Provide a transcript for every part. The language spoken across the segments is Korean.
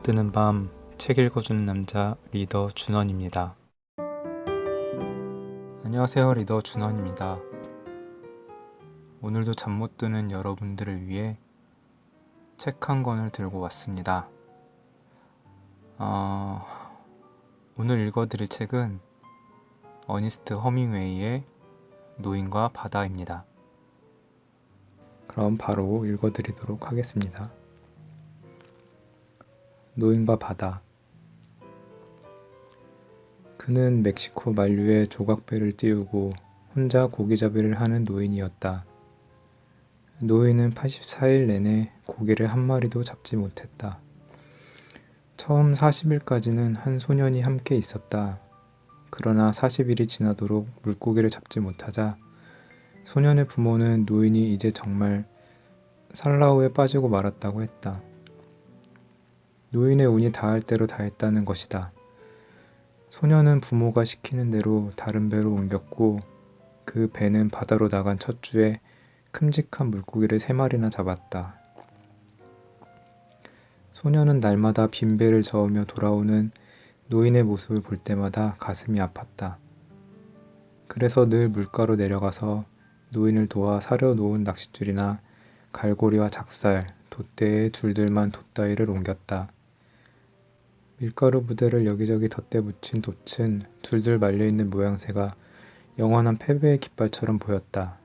잠 못 드는 밤 책 읽어주는 남자 리더 준원입니다. 안녕하세요, 리더 준원입니다. 오늘도 잠 못 드는 여러분들을 위해 책 한 권을 들고 왔습니다. 오늘 읽어드릴 책은 어니스트 허밍웨이의 노인과 바다입니다. 그럼 바로 읽어드리도록 하겠습니다. 노인과 바다. 그는 멕시코 만류에 조각배를 띄우고 혼자 고기잡이를 하는 노인이었다. 노인은 84일 내내 고기를 한 마리도 잡지 못했다. 처음 40일까지는 한 소년이 함께 있었다. 그러나 40일이 지나도록 물고기를 잡지 못하자 소년의 부모는 노인이 이제 정말 살라오에 빠지고 말았다고 했다. 노인의 운이 닿을 대로 닿았다는 것이다. 소년은 부모가 시키는 대로 다른 배로 옮겼고 그 배는 바다로 나간 첫 주에 큼직한 물고기를 3마리나 잡았다. 소년은 날마다 빈 배를 저으며 돌아오는 노인의 모습을 볼 때마다 가슴이 아팠다. 그래서 늘 물가로 내려가서 노인을 도와 사려 놓은 낚싯줄이나 갈고리와 작살, 돛대에 둘들만 돛다이를 옮겼다. 밀가루 부대를 여기저기 덧대 붙인 돛은 둘둘 말려있는 모양새가 영원한 패배의 깃발처럼 보였다.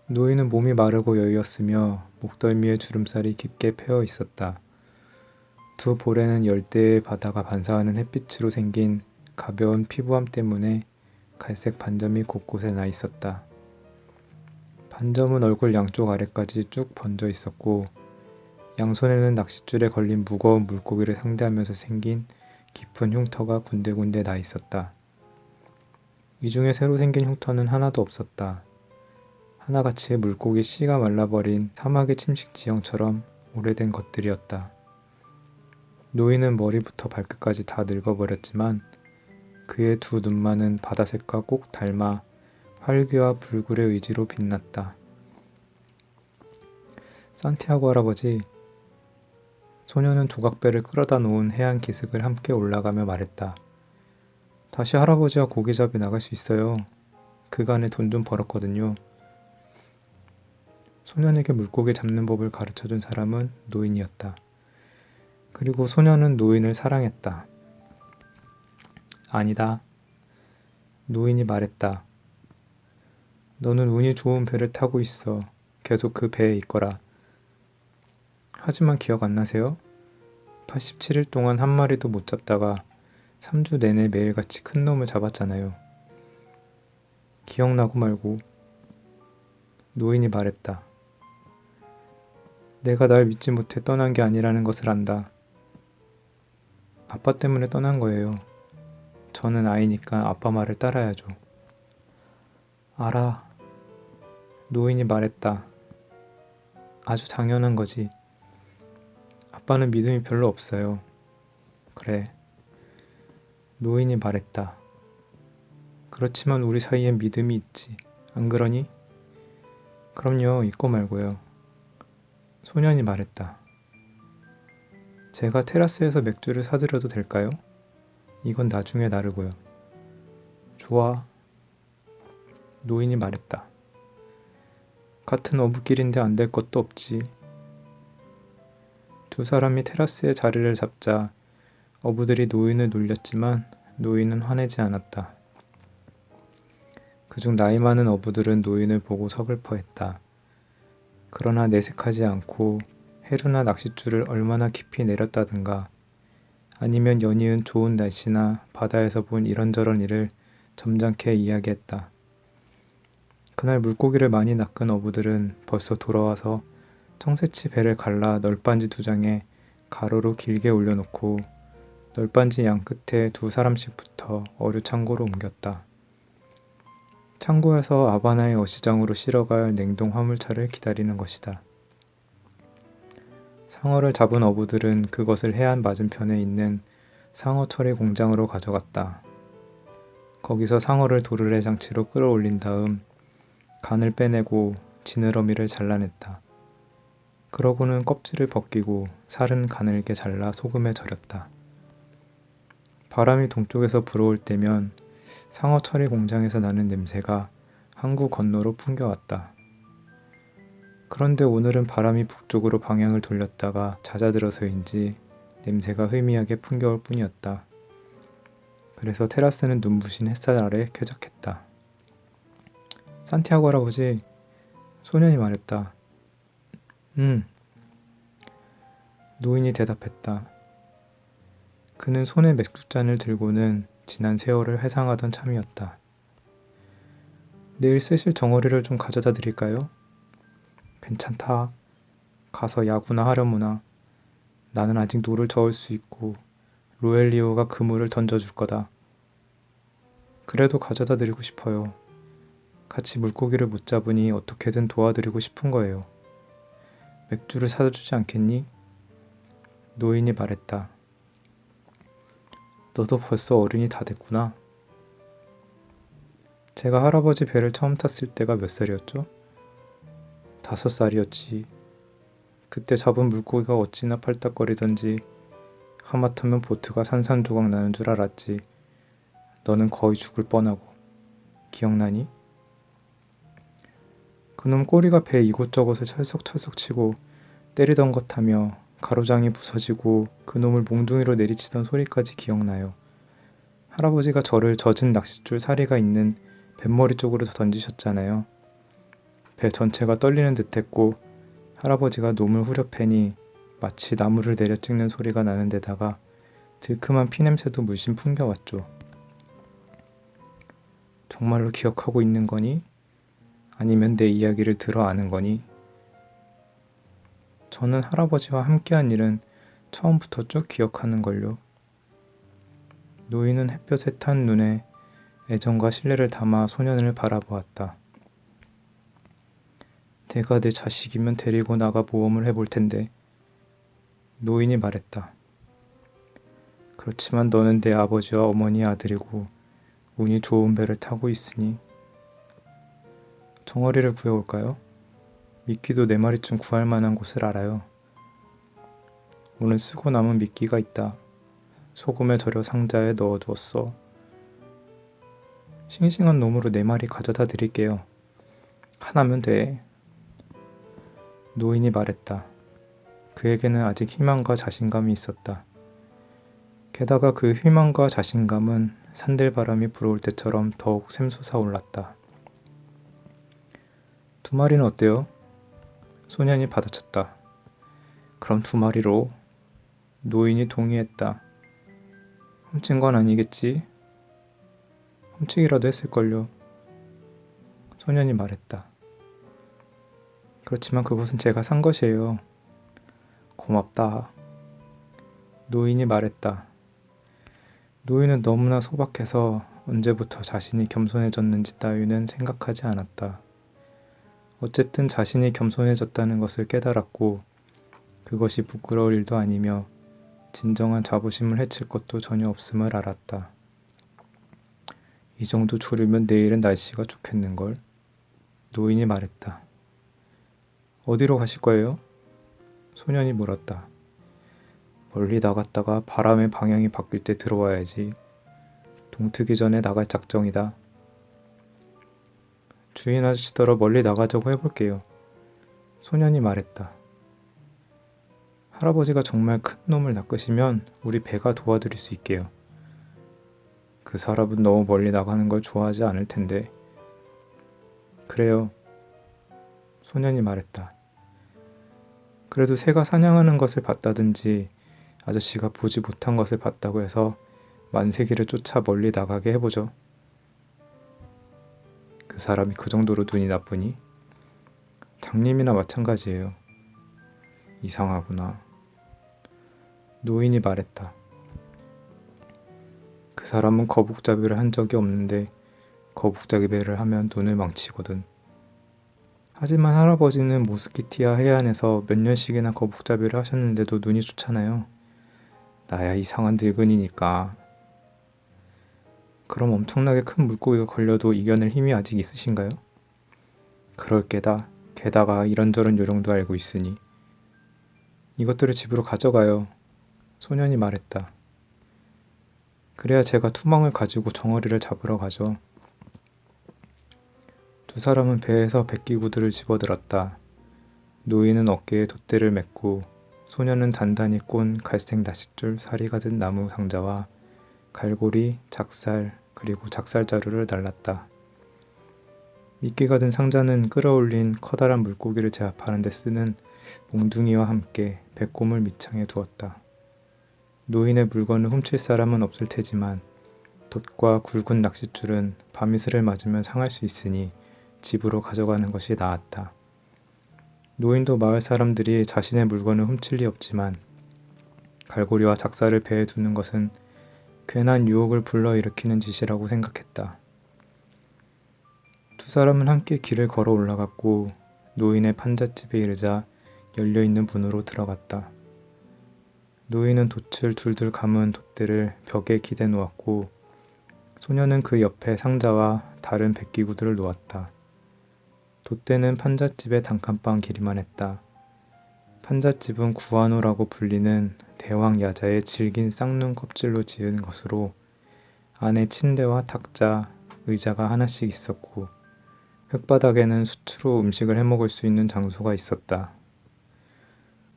노인은 몸이 마르고 여유었으며 목덜미에 주름살이 깊게 패어 있었다. 두 볼에는 열대의 바다가 반사하는 햇빛으로 생긴 가벼운 피부암 때문에 갈색 반점이 곳곳에 나 있었다. 반점은 얼굴 양쪽 아래까지 쭉 번져 있었고 양손에는 낚싯줄에 걸린 무거운 물고기를 상대하면서 생긴 깊은 흉터가 군데군데 나 있었다. 이 중에 새로 생긴 흉터는 하나도 없었다. 하나같이 물고기 씨가 말라버린 사막의 침식 지형처럼 오래된 것들이었다. 노인은 머리부터 발끝까지 다 늙어버렸지만 그의 두 눈만은 바다색과 꼭 닮아 활기와 불굴의 의지로 빛났다. 산티아고 할아버지, 소녀는 조각배를 끌어다 놓은 해안 기슭을 함께 올라가며 말했다. 다시 할아버지와 고기잡이 나갈 수 있어요. 그간에 돈 좀 벌었거든요. 소년에게 물고기 잡는 법을 가르쳐준 사람은 노인이었다. 그리고 소년은 노인을 사랑했다. 아니다. 노인이 말했다. 너는 운이 좋은 배를 타고 있어. 계속 그 배에 있거라. 하지만 기억 안 나세요? 87일 동안 한 마리도 못 잡다가 3주 내내 매일같이 큰 놈을 잡았잖아요. 기억나고 말고. 노인이 말했다. 내가 날 믿지 못해 떠난 게 아니라는 것을 안다. 아빠 때문에 떠난 거예요. 저는 아이니까 아빠 말을 따라야죠. 알아. 노인이 말했다. 아주 당연한 거지. 아빠는 믿음이 별로 없어요. 그래. 노인이 말했다. 그렇지만 우리 사이엔 믿음이 있지. 안 그러니? 그럼요, 있고 말고요. 소년이 말했다. 제가 테라스에서 맥주를 사드려도 될까요? 이건 나중에 나르고요. 좋아. 노인이 말했다. 같은 어부길인데 안 될 것도 없지. 두 사람이 테라스에 자리를 잡자 어부들이 노인을 놀렸지만 노인은 화내지 않았다. 그중 나이 많은 어부들은 노인을 보고 서글퍼했다. 그러나 내색하지 않고 해루나 낚싯줄을 얼마나 깊이 내렸다든가 아니면 연이은 좋은 날씨나 바다에서 본 이런저런 일을 점잖게 이야기했다. 그날 물고기를 많이 낚은 어부들은 벌써 돌아와서 청새치 배를 갈라 널빤지 2장에 가로로 길게 올려놓고 널빤지 양 끝에 2사람씩 붙어 어류 창고로 옮겼다. 창고에서 아바나의 어시장으로 실어갈 냉동 화물차를 기다리는 것이다. 상어를 잡은 어부들은 그것을 해안 맞은편에 있는 상어 처리 공장으로 가져갔다. 거기서 상어를 도르래 장치로 끌어올린 다음 간을 빼내고 지느러미를 잘라냈다. 그러고는 껍질을 벗기고 살은 가늘게 잘라 소금에 절였다. 바람이 동쪽에서 불어올 때면 상어 처리 공장에서 나는 냄새가 항구 건너로 풍겨왔다. 그런데 오늘은 바람이 북쪽으로 방향을 돌렸다가 잦아들어서인지 냄새가 희미하게 풍겨올 뿐이었다. 그래서 테라스는 눈부신 햇살 아래 쾌적했다. 산티아고 할아버지, 소년이 말했다. 노인이 대답했다. 그는 손에 맥주잔을 들고는 지난 세월을 회상하던 참이었다. 내일 쓰실 덩어리를 좀 가져다 드릴까요? 괜찮다. 가서 야구나 하려무나. 나는 아직 노를 저을 수 있고 로엘리오가 그물을 던져줄 거다. 그래도 가져다 드리고 싶어요. 같이 물고기를 못 잡으니 어떻게든 도와드리고 싶은 거예요. 맥주를 사주지 않겠니? 노인이 말했다. 너도 벌써 어른이 다 됐구나. 제가 할아버지 배를 처음 탔을 때가 몇 살이었죠? 5살이었지. 그때 잡은 물고기가 어찌나 팔딱거리던지 하마터면 보트가 산산조각 나는 줄 알았지. 너는 거의 죽을 뻔하고. 기억나니? 그놈 꼬리가 배 이곳저곳을 철썩철썩 치고 때리던 것 하며 가로장이 부서지고 그놈을 몽둥이로 내리치던 소리까지 기억나요. 할아버지가 저를 젖은 낚싯줄 사리가 있는 뱃머리 쪽으로 던지셨잖아요. 배 전체가 떨리는 듯했고 할아버지가 놈을 후려패니 마치 나무를 내려 찍는 소리가 나는 데다가 들큼한 피냄새도 물씬 풍겨왔죠. 정말로 기억하고 있는 거니? 아니면 내 이야기를 들어 아는 거니? 저는 할아버지와 함께한 일은 처음부터 쭉 기억하는 걸요. 노인은 햇볕에 탄 눈에 애정과 신뢰를 담아 소년을 바라보았다. 내가 내 자식이면 데리고 나가 모험을 해볼 텐데. 노인이 말했다. 그렇지만 너는 내 아버지와 어머니의 아들이고 운이 좋은 배를 타고 있으니. 덩어리를 구해올까요? 미끼도 4마리쯤 구할 만한 곳을 알아요. 오늘 쓰고 남은 미끼가 있다. 소금에 절여 상자에 넣어두었어. 싱싱한 놈으로 4마리 가져다 드릴게요. 하나면 돼. 노인이 말했다. 그에게는 아직 희망과 자신감이 있었다. 게다가 그 희망과 자신감은 산들바람이 불어올 때처럼 더욱 샘솟아 올랐다. 2마리는 어때요? 소년이 받아쳤다. 그럼 2마리로. 노인이 동의했다. 훔친 건 아니겠지? 훔치기라도 했을걸요. 소년이 말했다. 그렇지만 그것은 제가 산 것이에요. 고맙다. 노인이 말했다. 노인은 너무나 소박해서 언제부터 자신이 겸손해졌는지 따위는 생각하지 않았다. 어쨌든 자신이 겸손해졌다는 것을 깨달았고 그것이 부끄러울 일도 아니며 진정한 자부심을 해칠 것도 전혀 없음을 알았다. 이 정도 졸으면 내일은 날씨가 좋겠는걸? 노인이 말했다. 어디로 가실 거예요? 소년이 물었다. 멀리 나갔다가 바람의 방향이 바뀔 때 들어와야지. 동트기 전에 나갈 작정이다. 주인 아저씨더러 멀리 나가자고 해볼게요. 소년이 말했다. 할아버지가 정말 큰 놈을 낚으시면 우리 배가 도와드릴 수 있게요. 그 사람은 너무 멀리 나가는 걸 좋아하지 않을 텐데. 그래요. 소년이 말했다. 그래도 새가 사냥하는 것을 봤다든지 아저씨가 보지 못한 것을 봤다고 해서 만세기를 쫓아 멀리 나가게 해보죠. 그 사람이 그 정도로 눈이 나쁘니? 장님이나 마찬가지예요. 이상하구나. 노인이 말했다. 그 사람은 거북잡이를 한 적이 없는데 거북잡이를 하면 눈을 망치거든. 하지만 할아버지는 모스키티아 해안에서 몇 년씩이나 거북잡이를 하셨는데도 눈이 좋잖아요. 나야 이상한 늙은이니까. 그럼 엄청나게 큰 물고기가 걸려도 이겨낼 힘이 아직 있으신가요? 그럴 게다. 게다가 이런저런 요령도 알고 있으니. 이것들을 집으로 가져가요. 소년이 말했다. 그래야 제가 투망을 가지고 정어리를 잡으러 가죠. 두 사람은 배에서 백기구들을 집어들었다. 노인은 어깨에 돛대를 맸고 소년은 단단히 꼰 갈색 낚싯줄 사리가 든 나무 상자와 갈고리, 작살, 그리고 작살자루를 날랐다. 미끼가 든 상자는 끌어올린 커다란 물고기를 제압하는 데 쓰는 몽둥이와 함께 배꼽을 밑창에 두었다. 노인의 물건을 훔칠 사람은 없을 테지만 돛과 굵은 낚싯줄은 밤이슬을 맞으면 상할 수 있으니 집으로 가져가는 것이 나았다. 노인도 마을 사람들이 자신의 물건을 훔칠 리 없지만 갈고리와 작살을 배에 두는 것은 괜한 유혹을 불러일으키는 짓이라고 생각했다. 두 사람은 함께 길을 걸어 올라갔고 노인의 판잣집에 이르자 열려있는 문으로 들어갔다. 노인은 돛을 둘둘 감은 돛대를 벽에 기대 놓았고 소년은 그 옆에 상자와 다른 백기구들을 놓았다. 돛대는 판잣집의 단칸방 길이만 했다. 판잣집은 구한호라고 불리는 대왕 야자의 질긴 쌍눈 껍질로 지은 것으로 안에 침대와 탁자, 의자가 하나씩 있었고 흙바닥에는 숯으로 음식을 해먹을 수 있는 장소가 있었다.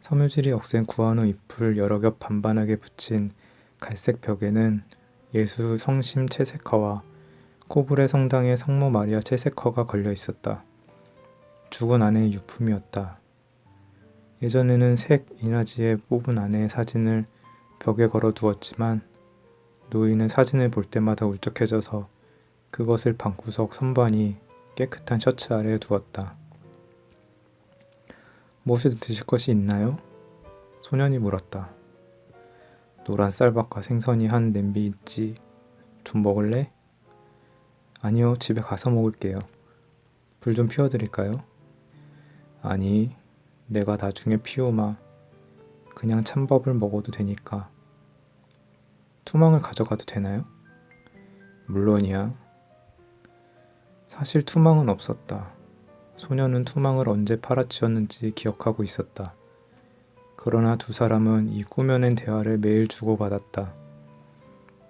섬유질이 억센 구한호 잎을 여러 겹 반반하게 붙인 갈색 벽에는 예수 성심 채색화와 코브레 성당의 성모 마리아 채색화가 걸려 있었다. 죽은 아내의 유품이었다. 예전에는 색 인화지에 뽑은 아내의 사진을 벽에 걸어 두었지만 노인은 사진을 볼 때마다 울적해져서 그것을 방구석 선반이 깨끗한 셔츠 아래에 두었다. 무엇이든 드실 것이 있나요? 소년이 물었다. 노란 쌀밥과 생선이 한 냄비 있지. 좀 먹을래? 아니요, 집에 가서 먹을게요. 불 좀 피워드릴까요? 아니, 내가 나중에 피우마. 그냥 찬밥을 먹어도 되니까. 투망을 가져가도 되나요? 물론이야. 사실 투망은 없었다. 소년은 투망을 언제 팔아치웠는지 기억하고 있었다. 그러나 두 사람은 이 꾸며낸 대화를 매일 주고받았다.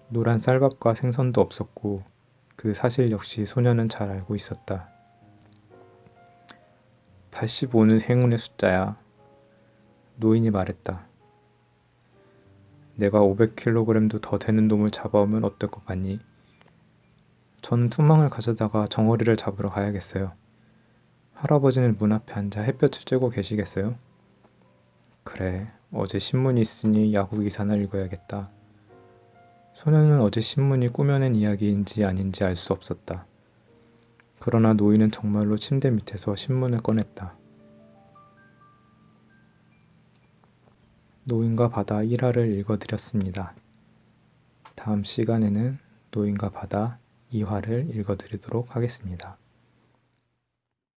노란 쌀밥과 생선도 없었고 그 사실 역시 소년은 잘 알고 있었다. 85는 행운의 숫자야. 노인이 말했다. 내가 500kg도 더 되는 놈을 잡아오면 어떨 것 같니? 저는 투망을 가져다가 정어리를 잡으러 가야겠어요. 할아버지는 문 앞에 앉아 햇볕을 쬐고 계시겠어요? 그래, 어제 신문이 있으니 야구 기사나 읽어야겠다. 소년은 어제 신문이 꾸며낸 이야기인지 아닌지 알 수 없었다. 그러나 노인은 정말로 침대 밑에서 신문을 꺼냈다. 노인과 바다 1화를 읽어드렸습니다. 다음 시간에는 노인과 바다 2화를 읽어드리도록 하겠습니다.